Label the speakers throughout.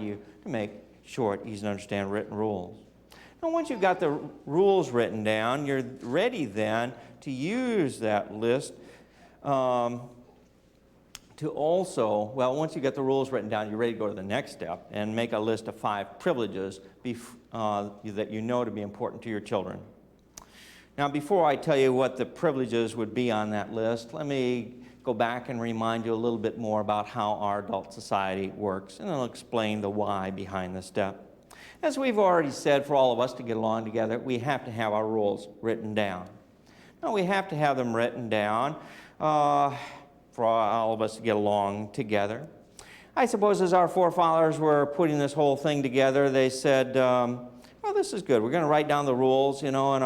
Speaker 1: you to make short, easy to understand written rules. Now, once you've got the rules written down, you're ready then to use that list to also, well, once you get the rules written down, you're ready to go to the next step and make a list of 5 privileges that you know to be important to your children. Now, before I tell you what the privileges would be on that list, let me go back and remind you a little bit more about how our adult society works, and I'll explain the why behind this step. As we've already said, for all of us to get along together, we have to have our rules written down. Now, we have to have them written down for all of us to get along together. I suppose as our forefathers were putting this whole thing together, they said, well, this is good. We're going to write down the rules. You know, in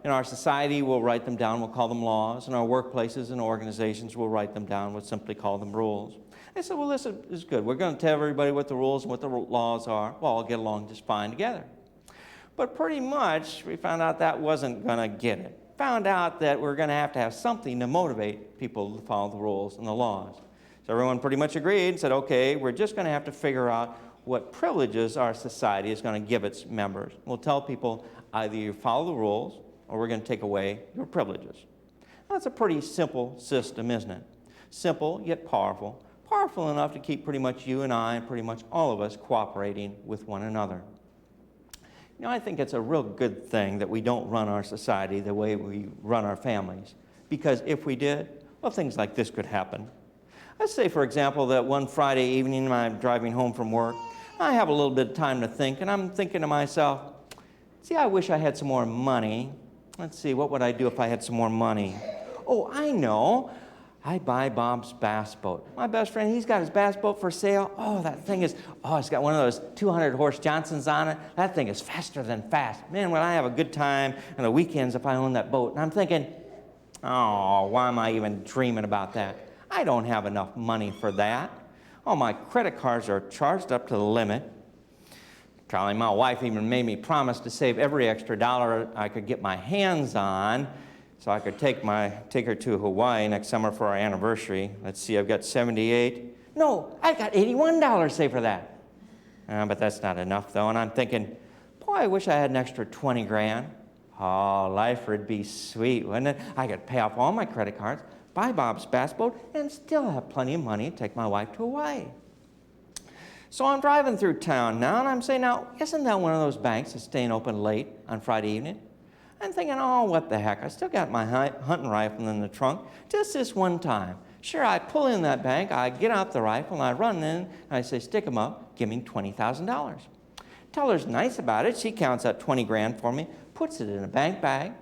Speaker 1: our society, we'll write them down. We'll call them laws. In our workplaces and organizations, we'll write them down. We'll simply call them rules. I said, well, this is good. We're going to tell everybody what the rules and what the laws are. Well, I'll get along just fine together. But pretty much, we found out that wasn't going to get it. Found out that we're going to have something to motivate people to follow the rules and the laws. So everyone pretty much agreed and said, okay, we're just going to have to figure out what privileges our society is going to give its members. We'll tell people either you follow the rules or we're going to take away your privileges. That's a pretty simple system, isn't it? Simple yet powerful. Powerful enough to keep pretty much you and I and pretty much all of us cooperating with one another. You know, I think it's a real good thing that we don't run our society the way we run our families. Because if we did, well, things like this could happen. Let's say, for example, that one Friday evening when I'm driving home from work, I have a little bit of time to think, and I'm thinking to myself, gee, I wish I had some more money. Let's see, what would I do if I had some more money? Oh, I know. I'd buy Bob's bass boat. My best friend, he's got his bass boat for sale. Oh, that thing is, it's got one of those 200-horse Johnsons on it. That thing is faster than fast. Man, would I have a good time on the weekends if I owned that boat. And I'm thinking, oh, why am I even dreaming about that? I don't have enough money for that. Oh, my credit cards are charged up to the limit. Golly, my wife even made me promise to save every extra dollar I could get my hands on so I could take her to Hawaii next summer for our anniversary. Let's see, I've got 78. No, I got $81 saved for that. But that's not enough, though. And I'm thinking, boy, I wish I had an extra 20 grand. Oh, life would be sweet, wouldn't it? I could pay off all my credit cards, buy Bob's bass boat, and still have plenty of money to take my wife to Hawaii. So I'm driving through town now, and I'm saying, now, isn't that one of those banks that's staying open late on Friday evening? I'm thinking, oh, what the heck? I still got my hunting rifle in the trunk, just this one time. Sure, I pull in that bank, I get out the rifle, and I run in, and I say, stick 'em up, give me $20,000. Teller's nice about it. She counts out 20 grand for me, puts it in a bank bag.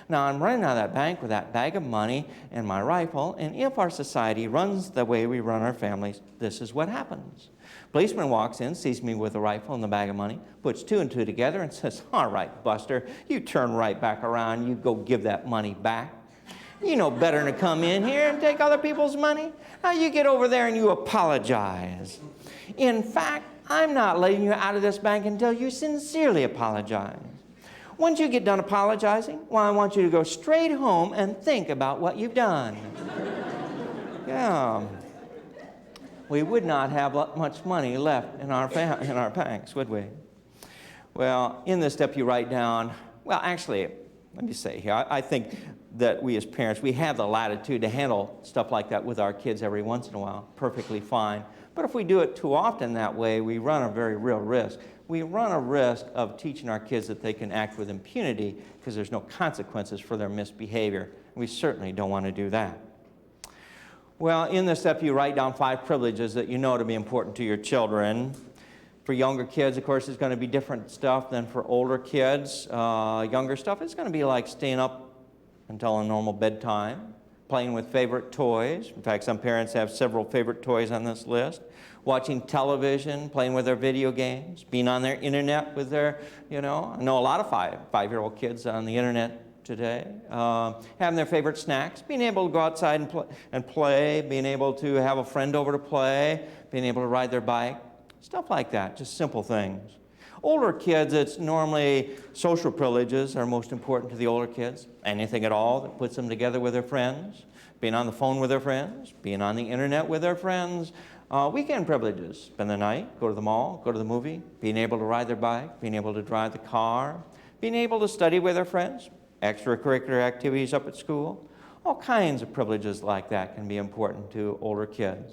Speaker 1: Now, I'm running out of that bank with that bag of money and my rifle, and if our society runs the way we run our families, this is what happens. Policeman walks in, sees me with a rifle and the bag of money, puts 2 and 2 together and says, all right, Buster, you turn right back around, you go give that money back. You know better than to come in here and take other people's money. Now you get over there and you apologize. In fact, I'm not letting you out of this bank until you sincerely apologize. Once you get done apologizing, well, I want you to go straight home and think about what you've done. Yeah. We would not have much money left in our banks, would we? Well, in this step you write down, well, actually, let me say here, I think that we as parents, we have the latitude to handle stuff like that with our kids every once in a while, perfectly fine. But if we do it too often that way, we run a very real risk. We run a risk of teaching our kids that they can act with impunity because there's no consequences for their misbehavior. We certainly don't want to do that. Well, in this step, you write down 5 privileges that you know to be important to your children. For younger kids, of course, it's going to be different stuff than for older kids. Younger stuff is going to be like staying up until a normal bedtime, playing with favorite toys. In fact, some parents have several favorite toys on this list. Watching television, playing with their video games, being on their internet with their, I know a lot of five-year-old kids on the internet today, having their favorite snacks, being able to go outside and play, being able to have a friend over to play, being able to ride their bike, stuff like that, just simple things. Older kids, it's normally social privileges are most important to the older kids. Anything at all that puts them together with their friends, being on the phone with their friends, being on the internet with their friends, Weekend privileges, spend the night, go to the mall, go to the movie, being able to ride their bike, being able to drive the car, being able to study with their friends, extracurricular activities up at school. All kinds of privileges like that can be important to older kids.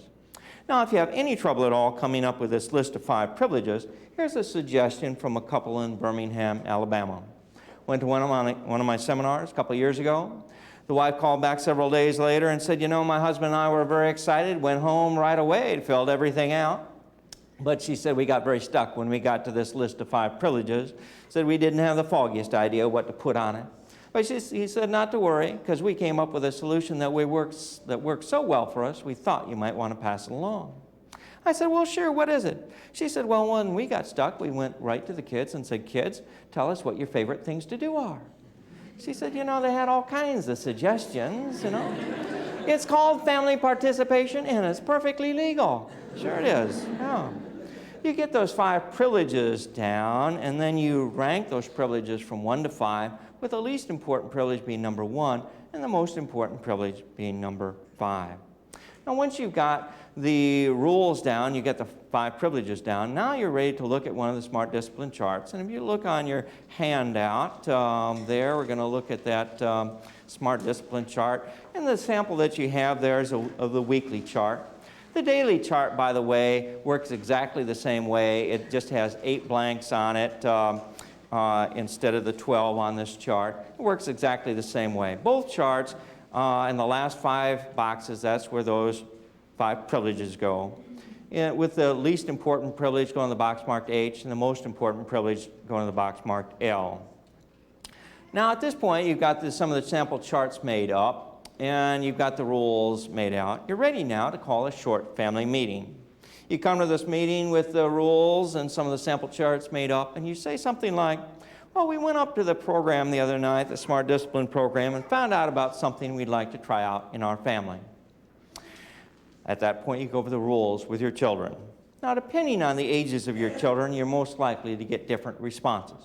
Speaker 1: Now, if you have any trouble at all coming up with this list of 5 privileges, here's a suggestion from a couple in Birmingham, Alabama. Went to one of my seminars a couple of years ago. The wife called back several days later and said, you know, my husband and I were very excited, went home right away, filled everything out. But she said we got very stuck when we got to this list of 5 privileges. Said we didn't have the foggiest idea what to put on it. But he said not to worry, because we came up with a solution that works so well for us, we thought you might want to pass it along. I said, well, sure, what is it? She said, well, when we got stuck, we went right to the kids and said, kids, tell us what your favorite things to do are. She said, you know, they had all kinds of suggestions, you know. It's called family participation, and it's perfectly legal. Sure it is, yeah. You get those 5 privileges down, and then you rank those privileges from 1 to 5, with the least important privilege being number 1, and the most important privilege being number 5. Now, once you've got the rules down, you get the 5 privileges down, now you're ready to look at one of the Smart Discipline charts. And if you look on your handout there, we're going to look at that Smart Discipline chart. And the sample that you have there is of the weekly chart. The daily chart, by the way, works exactly the same way. It just has 8 blanks on it instead of the 12 on this chart. It works exactly the same way. Both charts, in the last 5 boxes, that's where those 5 privileges go. With the least important privilege going to the box marked H, and the most important privilege going to the box marked L. Now, at this point, you've got some of the sample charts made up, and you've got the rules made out. You're ready now to call a short family meeting. You come to this meeting with the rules and some of the sample charts made up, and you say something like, well, we went up to the program the other night, the Smart Discipline program, and found out about something we'd like to try out in our family. At that point, you go over the rules with your children. Now, depending on the ages of your children, you're most likely to get different responses.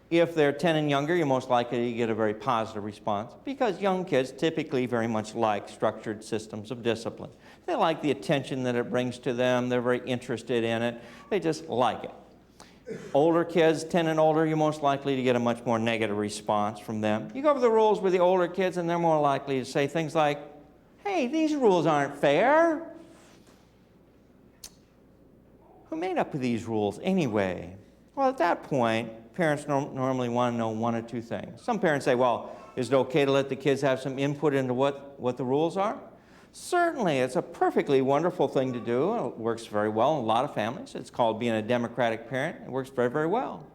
Speaker 1: If they're 10 and younger, you're most likely to get a very positive response, because young kids typically very much like structured systems of discipline. They like the attention that it brings to them. They're very interested in it. They just like it. Older kids, 10 and older, you're most likely to get a much more negative response from them. You go over the rules with the older kids, and they're more likely to say things like, hey, these rules aren't fair. Who made up these rules anyway? Well, at that point, parents normally want to know 1 or 2 things. Some parents say, well, is it okay to let the kids have some input into what the rules are? Certainly, it's a perfectly wonderful thing to do. It works very well in a lot of families. It's called being a democratic parent. It works very, very well.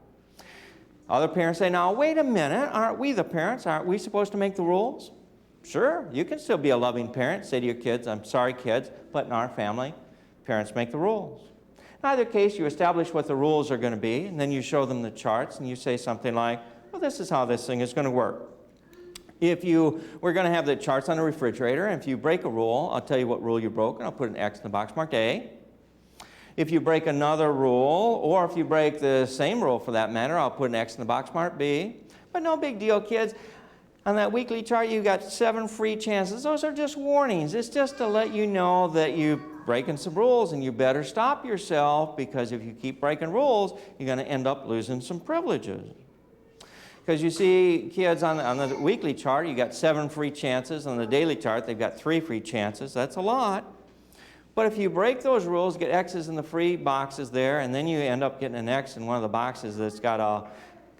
Speaker 1: Other parents say, now, wait a minute. Aren't we the parents? Aren't we supposed to make the rules? Sure, you can still be a loving parent. Say to your kids, I'm sorry, kids, but in our family, parents make the rules. In either case, you establish what the rules are going to be, and then you show them the charts, and you say something like, well, this is how this thing is going to work. We're going to have the charts on the refrigerator, and if you break a rule, I'll tell you what rule you broke, and I'll put an X in the box marked A. If you break another rule, or if you break the same rule for that matter, I'll put an X in the box marked B. But no big deal, kids. On that weekly chart, you've got 7 free chances. Those are just warnings. It's just to let you know that you're breaking some rules, and you better stop yourself, because if you keep breaking rules, you're going to end up losing some privileges. Because you see, kids, on the weekly chart, you got 7 free chances. On the daily chart, they've got 3 free chances. That's a lot. But if you break those rules, get X's in the free boxes there, and then you end up getting an X in one of the boxes that's got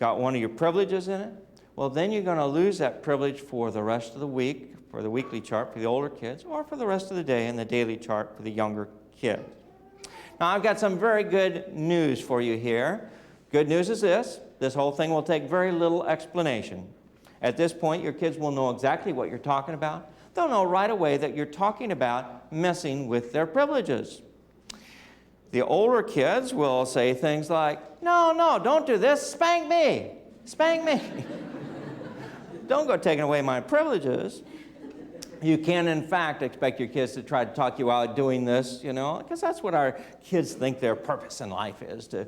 Speaker 1: one of your privileges in it, well, then you're going to lose that privilege for the rest of the week, for the weekly chart for the older kids, or for the rest of the day in the daily chart for the younger kids. Now, I've got some very good news for you here. Good news is this whole thing will take very little explanation. At this point, your kids will know exactly what you're talking about. They'll know right away that you're talking about messing with their privileges. The older kids will say things like, no, don't do this, spank me, spank me. Don't go taking away my privileges. You can, in fact, expect your kids to try to talk you out of doing this, because that's what our kids think their purpose in life is, to,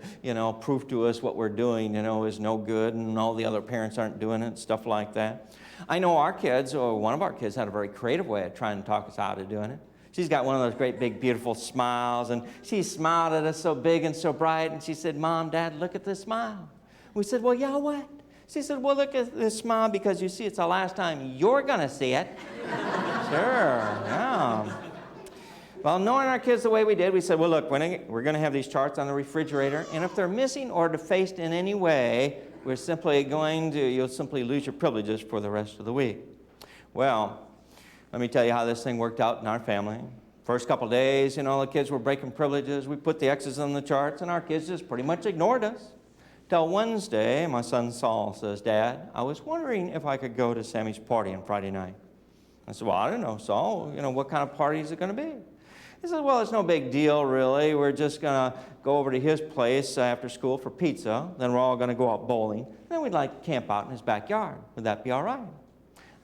Speaker 1: prove to us what we're doing, is no good, and all the other parents aren't doing it, stuff like that. I know our kids, or one of our kids, had a very creative way of trying to talk us out of doing it. She's got one of those great big beautiful smiles, and she smiled at us so big and so bright, and she said, "Mom, Dad, look at this smile." We said, "Well, yeah, what?" She said, "Well, look at this smile because you see it's the last time you're going to see it." Sure, yeah. Well, knowing our kids the way we did, we said, "Well, look, we're going to have these charts on the refrigerator, and if they're missing or defaced in any way, you'll simply lose your privileges for the rest of the week." Well, let me tell you how this thing worked out in our family. First couple days, the kids were breaking privileges. We put the X's on the charts, and our kids just pretty much ignored us. Till Wednesday, my son Saul says, "Dad, I was wondering if I could go to Sammy's party on Friday night." I said, "Well, I don't know, Saul. What kind of party is it going to be?" He said, "Well, it's no big deal, really. We're just going to go over to his place after school for pizza. Then we're all going to go out bowling. Then we'd like to camp out in his backyard. Would that be all right?"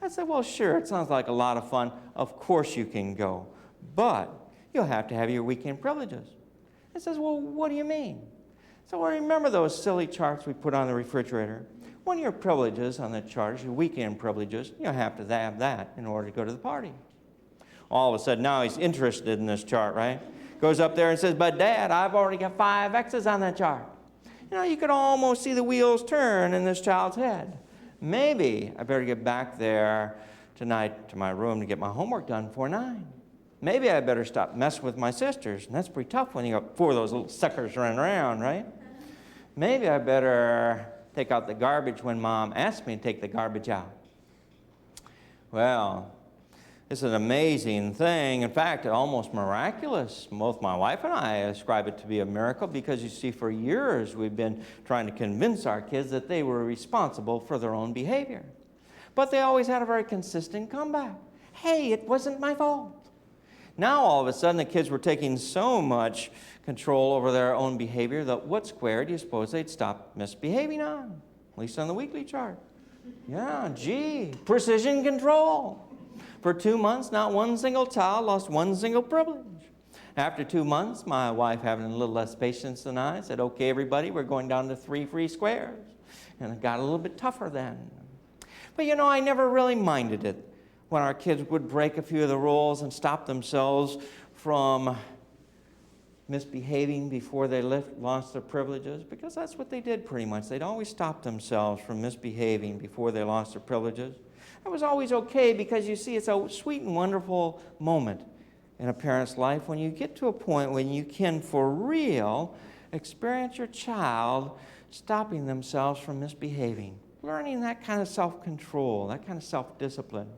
Speaker 1: I said, "Well, sure. It sounds like a lot of fun. Of course you can go. But you'll have to have your weekend privileges." He says, "Well, what do you mean?" So, well, remember those silly charts we put on the refrigerator? One of your privileges on the chart is your weekend privileges. You'll have to have that in order to go to the party. All of a sudden, now he's interested in this chart, right? Goes up there and says, "But Dad, I've already got 5 X's on that chart." You could almost see the wheels turn in this child's head. Maybe I better get back there tonight to my room to get my homework done before 9. Maybe I better stop messing with my sisters. And that's pretty tough when you got 4 of those little suckers running around, right? Maybe I better take out the garbage when Mom asks me to take the garbage out. Well, it's an amazing thing. In fact, it's almost miraculous. Both my wife and I ascribe it to be a miracle because, you see, for years we've been trying to convince our kids that they were responsible for their own behavior. But they always had a very consistent comeback. "Hey, it wasn't my fault." Now, all of a sudden, the kids were taking so much control over their own behavior that what square do you suppose they'd stop misbehaving on? At least on the weekly chart. Yeah, precision control. For 2 months, not one single child lost one single privilege. After 2 months, my wife, having a little less patience than I, said, "Okay, everybody, we're going down to 3 free squares." And it got a little bit tougher then. But I never really minded it when our kids would break a few of the rules and stop themselves from misbehaving before they lost their privileges, because that's what they did pretty much. They'd always stop themselves from misbehaving before they lost their privileges. That was always okay because, you see, it's a sweet and wonderful moment in a parent's life when you get to a point when you can, for real, experience your child stopping themselves from misbehaving, learning that kind of self-control, that kind of self-discipline.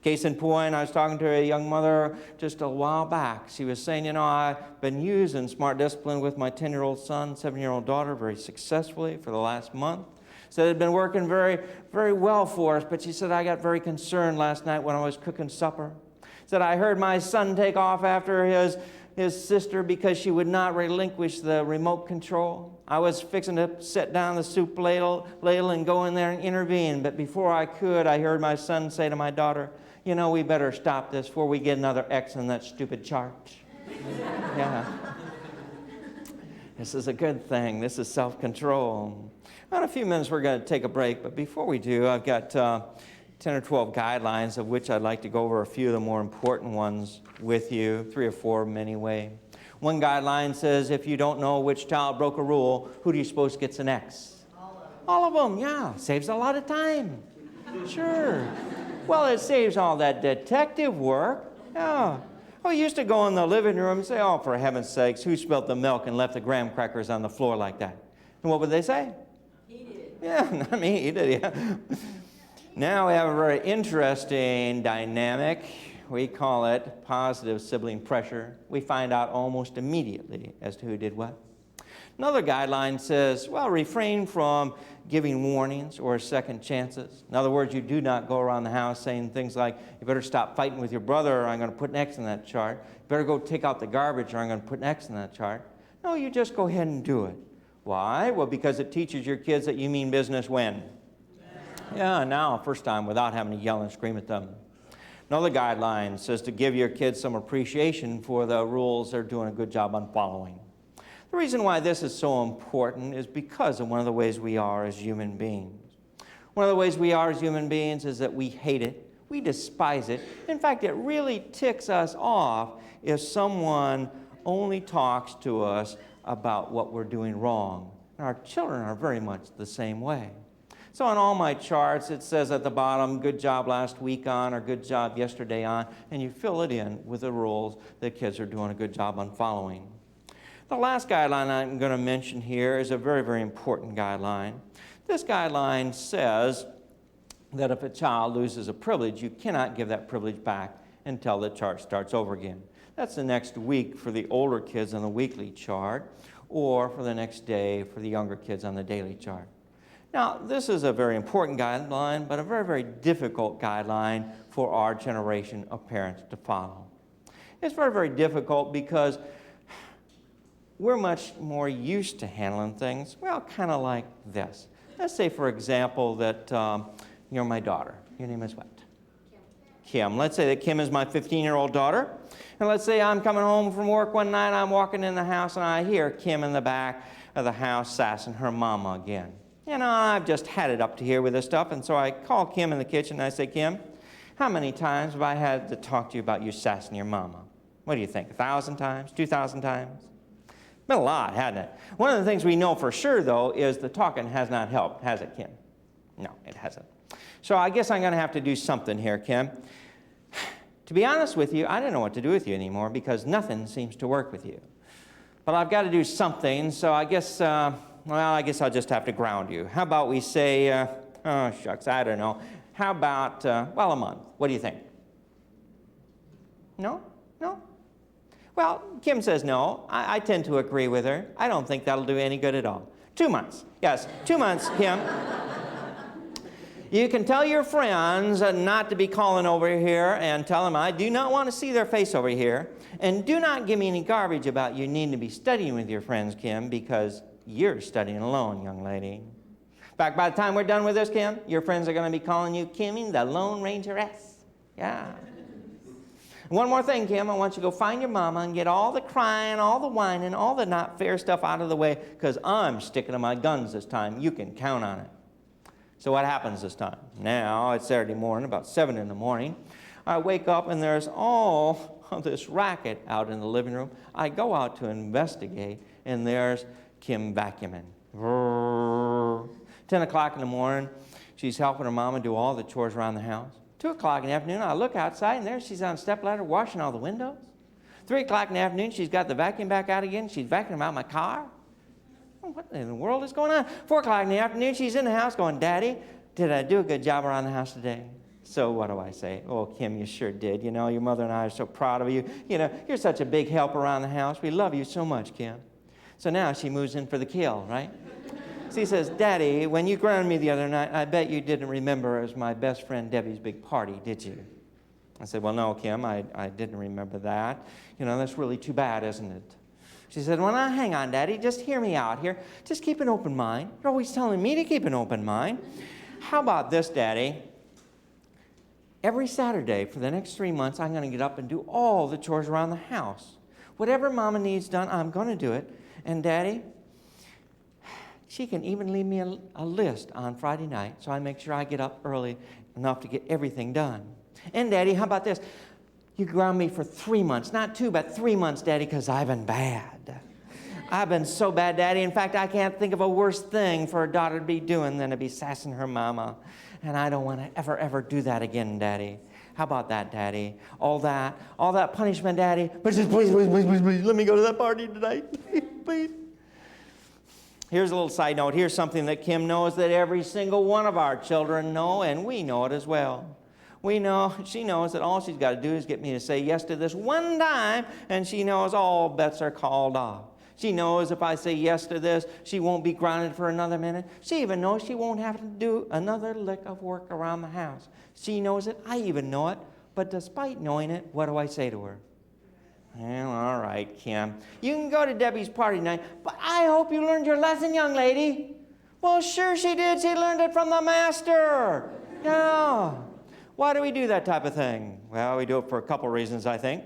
Speaker 1: Case in point, I was talking to a young mother just a while back. She was saying, "I've been using Smart Discipline with my 10-year-old son, 7-year-old daughter very successfully for the last month." Said it had been working very, very well for us, but she said, "I got very concerned last night when I was cooking supper." Said, "I heard my son take off after his sister because she would not relinquish the remote control. I was fixing to set down the soup ladle and go in there and intervene, but before I could, I heard my son say to my daughter, 'We better stop this before we get another X on that stupid chart.'" Yeah. This is a good thing. This is self-control. In a few minutes, we're going to take a break, but before we do, I've got 10 or 12 guidelines, of which I'd like to go over a few of the more important ones with you, 3 or 4 of them anyway. One guideline says, if you don't know which child broke a rule, who do you suppose gets an X? All of them, yeah. Saves a lot of time. Sure. Well, it saves all that detective work. Yeah. We used to go in the living room and say, "Oh, for heaven's sakes, who spilled the milk and left the graham crackers on the floor like that?" And what would they say?
Speaker 2: He did.
Speaker 1: Yeah, not me, he did, yeah. Now we have a very interesting dynamic. We call it positive sibling pressure. We find out almost immediately as to who did what. Another guideline says, refrain from giving warnings or second chances. In other words, you do not go around the house saying things like, "You better stop fighting with your brother or I'm going to put an X in that chart. You better go take out the garbage or I'm going to put an X in that chart." No, you just go ahead and do it. Why? Well, because it teaches your kids that you mean business when? Yeah, now, first time, without having to yell and scream at them. Another guideline says to give your kids some appreciation for the rules they're doing a good job on following. The reason why this is so important is because of one of the ways we are as human beings. One of the ways we are as human beings is that we hate it. We despise it. In fact, it really ticks us off if someone only talks to us about what we're doing wrong. And our children are very much the same way. So on all my charts, it says at the bottom, good job last week on, or good job yesterday on, and you fill it in with the rules that kids are doing a good job on following. The last guideline I'm going to mention here is a very, very important guideline. This guideline says that if a child loses a privilege, you cannot give that privilege back until the chart starts over again. That's the next week for the older kids on the weekly chart, or for the next day for the younger kids on the daily chart. Now, this is a very important guideline, but a very, very difficult guideline for our generation of parents to follow. It's very, very difficult because we're much more used to handling things, well, kind of like this. Let's say, for example, that you're my daughter. Your name is what? Kim. Let's say that Kim is my 15-year-old daughter. And let's say I'm coming home from work one night, I'm walking in the house, and I hear Kim in the back of the house sassing her mama again. You know, I've just had it up to here with this stuff, and so I call Kim in the kitchen, and I say, Kim, how many times have I had to talk to you about you sassing your mama? What do you think, 1,000 times, 2,000 times? It's been a lot, hasn't it? One of the things we know for sure, though, is the talking has not helped, has it, Kim? No, it hasn't. So I guess I'm going to have to do something here, Kim. To be honest with you, I don't know what to do with you anymore because nothing seems to work with you. But I've got to do something, so I guess, well, I guess I'll just have to ground you. How about we say, oh, shucks, I don't know. How about, well, a month? What do you think? No? No? Well, Kim says no. I tend to agree with her. I don't think that'll do any good at all. 2 months. Yes, 2 months, Kim. You can tell your friends not to be calling over here and tell them I do not want to see their face over here. And do not give me any garbage about you needing to be studying with your friends, Kim, because you're studying alone, young lady. In fact, by the time we're done with this, Kim, your friends are going to be calling you Kimmy, the Lone Rangeress. Yeah. One more thing, Kim. I want you to go find your mama and get all the crying, all the whining, all the not fair stuff out of the way, because I'm sticking to my guns this time. You can count on it. So what happens this time? Now, it's Saturday morning, about 7 in the morning. I wake up and there's all of this racket out in the living room. I go out to investigate, and there's Kim vacuuming. 10 o'clock in the morning, she's helping her mama do all the chores around the house. 2 o'clock in the afternoon, I look outside, and there she's on a stepladder washing all the windows. 3 o'clock in the afternoon, she's got the vacuum back out again. She's vacuuming out my car. What in the world is going on? 4 o'clock in the afternoon, she's in the house going, Daddy, did I do a good job around the house today? So what do I say? Oh, Kim, you sure did. You know, your mother and I are so proud of you. You know, you're such a big help around the house. We love you so much, Kim. So now she moves in for the kill, right? She says, Daddy, when you grounded me the other night, I bet you didn't remember it was my best friend Debbie's big party, did you? I said, well, no, Kim, I didn't remember that. You know, that's really too bad, isn't it? She said, well, now, hang on, Daddy. Just hear me out here. Just keep an open mind. You're always telling me to keep an open mind. How about this, Daddy? Every Saturday for the next 3 months, I'm going to get up and do all the chores around the house. Whatever Mama needs done, I'm going to do it. And, Daddy, she can even leave me a list on Friday night, so I make sure I get up early enough to get everything done. And, Daddy, how about this? You ground me for 3 months. Not 2, but 3 months, Daddy, because I've been bad. I've been so bad, Daddy. In fact, I can't think of a worse thing for a daughter to be doing than to be sassing her mama. And I don't want to ever do that again, Daddy. How about that, Daddy? All that punishment, Daddy. But just please, let me go to that party tonight. Please. Here's a little side note. Here's something that Kim knows that every single one of our children know, and we know it as well. She knows that all she's got to do is get me to say yes to this one time, and she knows all bets are called off. She knows if I say yes to this, she won't be grounded for another minute. She even knows she won't have to do another lick of work around the house. She knows it. I even know it. But despite knowing it, what do I say to her? Well, all right, Kim. You can go to Debbie's party tonight, but I hope you learned your lesson, young lady. Well, sure she did. She learned it from the master. Yeah. Why do we do that type of thing? Well, we do it for a couple reasons, I think.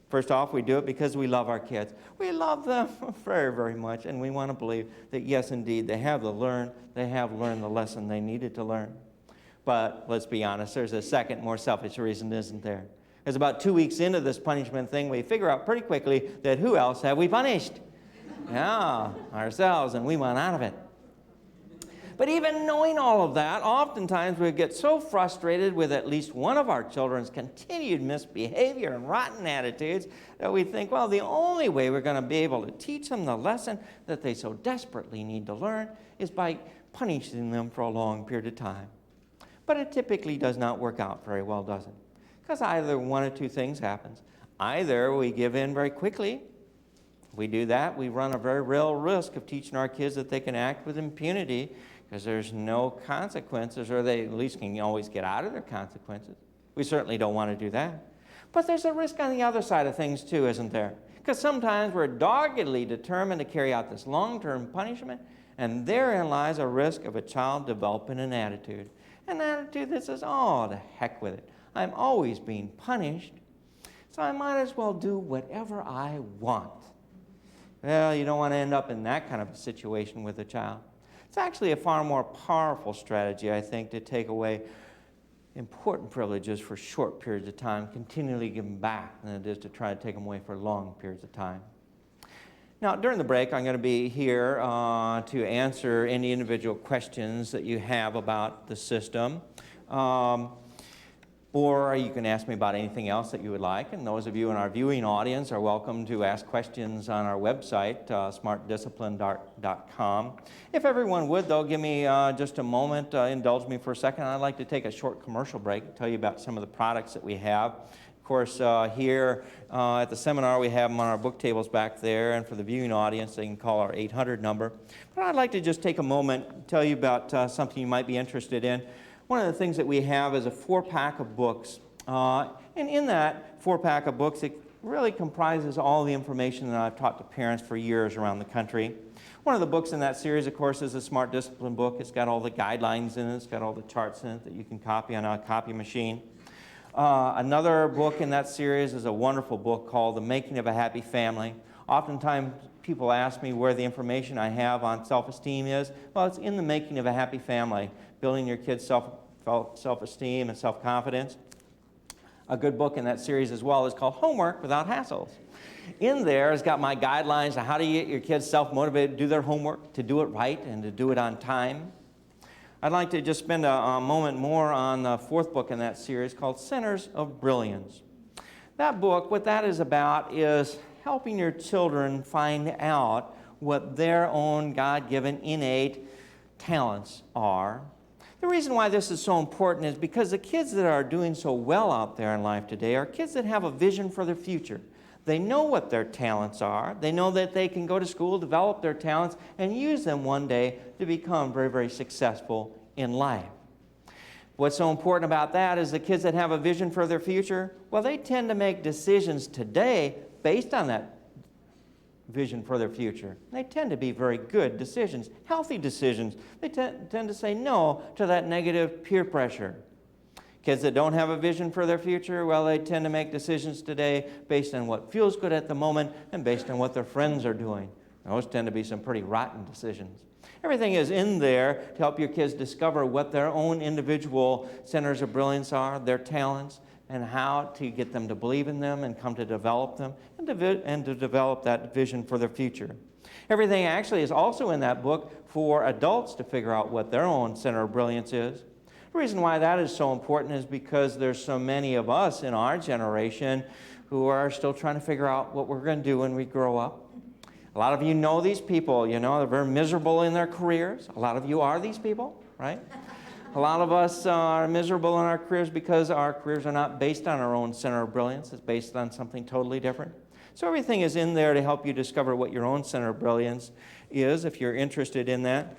Speaker 1: First off, we do it because we love our kids. We love them very, very much, and we want to believe that, yes, indeed, they have learned the lesson they needed to learn. But let's be honest, there's a second, more selfish reason, isn't there? Because about 2 weeks into this punishment thing, we figure out pretty quickly that who else have we punished? Yeah, ourselves, and we want out of it. But even knowing all of that, oftentimes we get so frustrated with at least one of our children's continued misbehavior and rotten attitudes that we think, well, the only way we're going to be able to teach them the lesson that they so desperately need to learn is by punishing them for a long period of time. But it typically does not work out very well, does it? Because either one or two things happens. Either we give in very quickly. If we do that, we run a very real risk of teaching our kids that they can act with impunity because there's no consequences, or they at least can always get out of their consequences. We certainly don't want to do that. But there's a risk on the other side of things too, isn't there? Because sometimes we're doggedly determined to carry out this long-term punishment, and therein lies a risk of a child developing an attitude that says, oh, the heck with it. I'm always being punished, so I might as well do whatever I want. Well, you don't want to end up in that kind of a situation with a child. It's actually a far more powerful strategy, I think, to take away important privileges for short periods of time, continually give them back, than it is to try to take them away for long periods of time. Now, during the break, I'm going to be here to answer any individual questions that you have about the system. Or you can ask me about anything else that you would like. And those of you in our viewing audience are welcome to ask questions on our website, smartdiscipline.com. If everyone would, though, give me just a moment, indulge me for a second. I'd like to take a short commercial break and tell you about some of the products that we have. Of course, here at the seminar, we have them on our book tables back there. And for the viewing audience, they can call our 800 number. But I'd like to just take a moment and tell you about something you might be interested in. One of the things that we have is a 4-pack of books. And in that 4-pack of books, it really comprises all the information that I've taught to parents for years around the country. One of the books in that series, of course, is a Smart Discipline book. It's got all the guidelines in it. It's got all the charts in it that you can copy on a copy machine. Another book in that series is a wonderful book called The Making of a Happy Family. Oftentimes, people ask me where the information I have on self-esteem is. Well, it's in The Making of a Happy Family, building your kids' self-esteem and self-confidence. A good book in that series as well is called Homework Without Hassles. In there, it's got my guidelines on how to get your kids self-motivated to do their homework, to do it right, and to do it on time. I'd like to just spend a moment more on the 4th book in that series called Centers of Brilliance. That book, what that is about is helping your children find out what their own God-given innate talents are. The reason why this is so important is because the kids that are doing so well out there in life today are kids that have a vision for their future. They know what their talents are. They know that they can go to school, develop their talents, and use them one day to become very, very successful in life. What's so important about that is the kids that have a vision for their future, well, they tend to make decisions today based on that vision for their future. They tend to be very good decisions, healthy decisions. They tend to say no to that negative peer pressure. Kids that don't have a vision for their future, well, they tend to make decisions today based on what feels good at the moment and based on what their friends are doing. Those tend to be some pretty rotten decisions. Everything is in there to help your kids discover what their own individual centers of brilliance are, their talents, and how to get them to believe in them and come to develop them and to develop that vision for their future. Everything actually is also in that book for adults to figure out what their own center of brilliance is. The reason why that is so important is because there's so many of us in our generation who are still trying to figure out what we're going to do when we grow up. A lot of you know these people, you know, they're very miserable in their careers. A lot of you are these people, right? A lot of us are miserable in our careers because our careers are not based on our own center of brilliance. It's based on something totally different. So everything is in there to help you discover what your own center of brilliance is, if you're interested in that.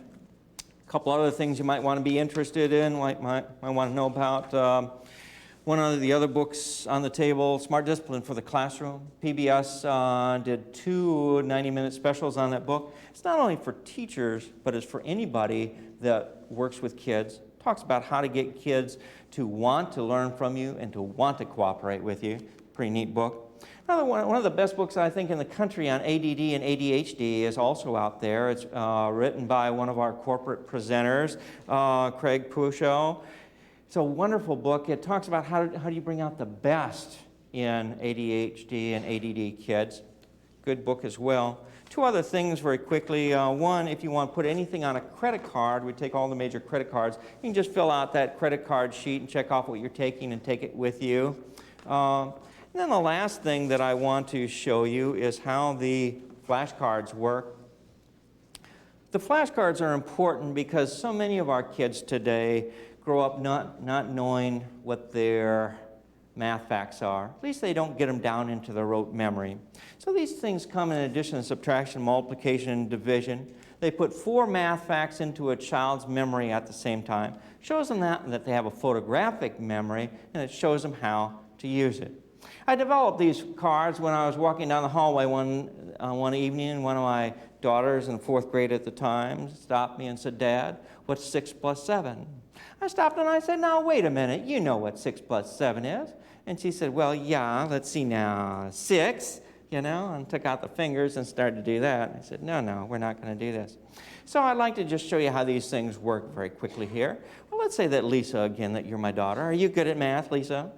Speaker 1: A couple other things you might want to be interested in, might want to know about. One of the other books on the table, Smart Discipline for the Classroom. PBS did 2 90-minute specials on that book. It's not only for teachers, but it's for anybody that works with kids. Talks about how to get kids to want to learn from you and to want to cooperate with you. Pretty neat book. Another one of the best books I think in the country on ADD and ADHD is also out there. It's written by one of our corporate presenters, Craig Pushow. It's a wonderful book. It talks about how do you bring out the best in ADHD and ADD kids. Good book as well. Two other things very quickly. One, if you want to put anything on a credit card, we take all the major credit cards. You can just fill out that credit card sheet and check off what you're taking and take it with you. And then the last thing that I want to show you is how the flashcards work. The flashcards are important because so many of our kids today grow up not knowing what their math facts are. At least they don't get them down into their rote memory. So these things come in addition to subtraction, multiplication, and division. They put 4 math facts into a child's memory at the same time. Shows them that they have a photographic memory, and it shows them how to use it. I developed these cards when I was walking down the hallway one evening, and one of my daughters in 4th grade at the time stopped me and said, "Dad, what's 6 plus 7? I stopped and I said, "Now, wait a minute. You know what 6 plus 7 is." And she said, "Well, yeah, let's see now. 6, and took out the fingers and started to do that. I said, no, we're not going to do this. So I'd like to just show you how these things work very quickly here. Well, let's say that Lisa, again, that you're my daughter. Are you good at math, Lisa?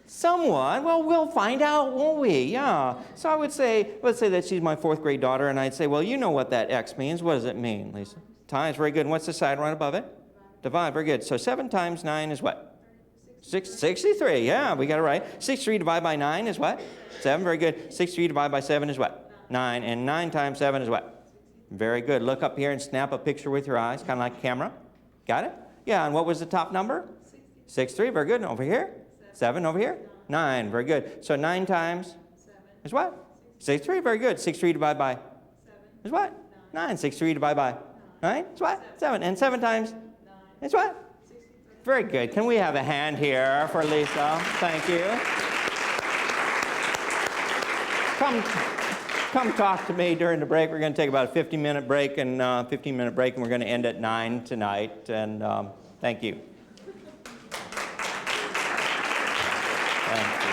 Speaker 1: Somewhat. Well, we'll find out, won't we? Yeah. So I would say, let's say that she's my 4th grade daughter, and I'd say, well, you know what that X means. What does it mean, Lisa? Times, very good. And what's the side right above it? Divide, very good. So 7 times 9 is what? 63, yeah, we got it right. 63 divided by 9 is what? 7, very good. 63 divided by 7 is what? 9. And 9 times 7 is what? Very good. Look up here and snap a picture with your eyes, kind of like a camera. Got it? Yeah, and what was the top number? 63, very good. And over here? 7 over here? 9, very good. So 9 times is what? 63, very good. 63 divided by 7 is what? 9. 63 divided by 9 is what? 7. And 7 times is what? Very good. Can we have a hand here for Lisa? Thank you. Come talk to me during the break. We're going to take about a 15-minute break, and we're going to end at 9 tonight. And thank you. Thank you.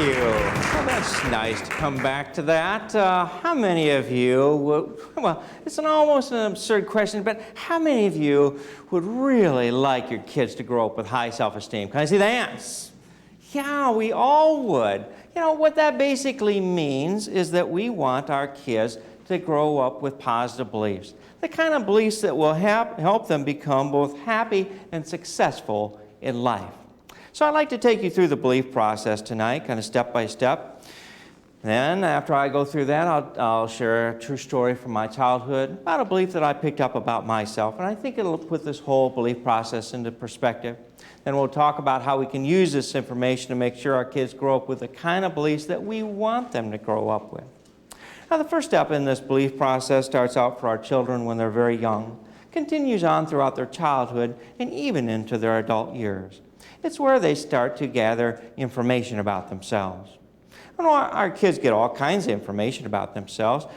Speaker 1: Well, that's nice to come back to that. How many of you would, well, it's almost an absurd question, but how many of you would really like your kids to grow up with high self-esteem? Can I see the hands? Yeah, we all would. What that basically means is that we want our kids to grow up with positive beliefs, the kind of beliefs that will help them become both happy and successful in life. So I'd like to take you through the belief process tonight, kind of step by step. Then, after I go through that, I'll share a true story from my childhood about a belief that I picked up about myself, and I think it'll put this whole belief process into perspective. Then we'll talk about how we can use this information to make sure our kids grow up with the kind of beliefs that we want them to grow up with. Now, the first step in this belief process starts out for our children when they're very young, continues on throughout their childhood, and even into their adult years. It's where they start to gather information about themselves. Our kids get all kinds of information about themselves.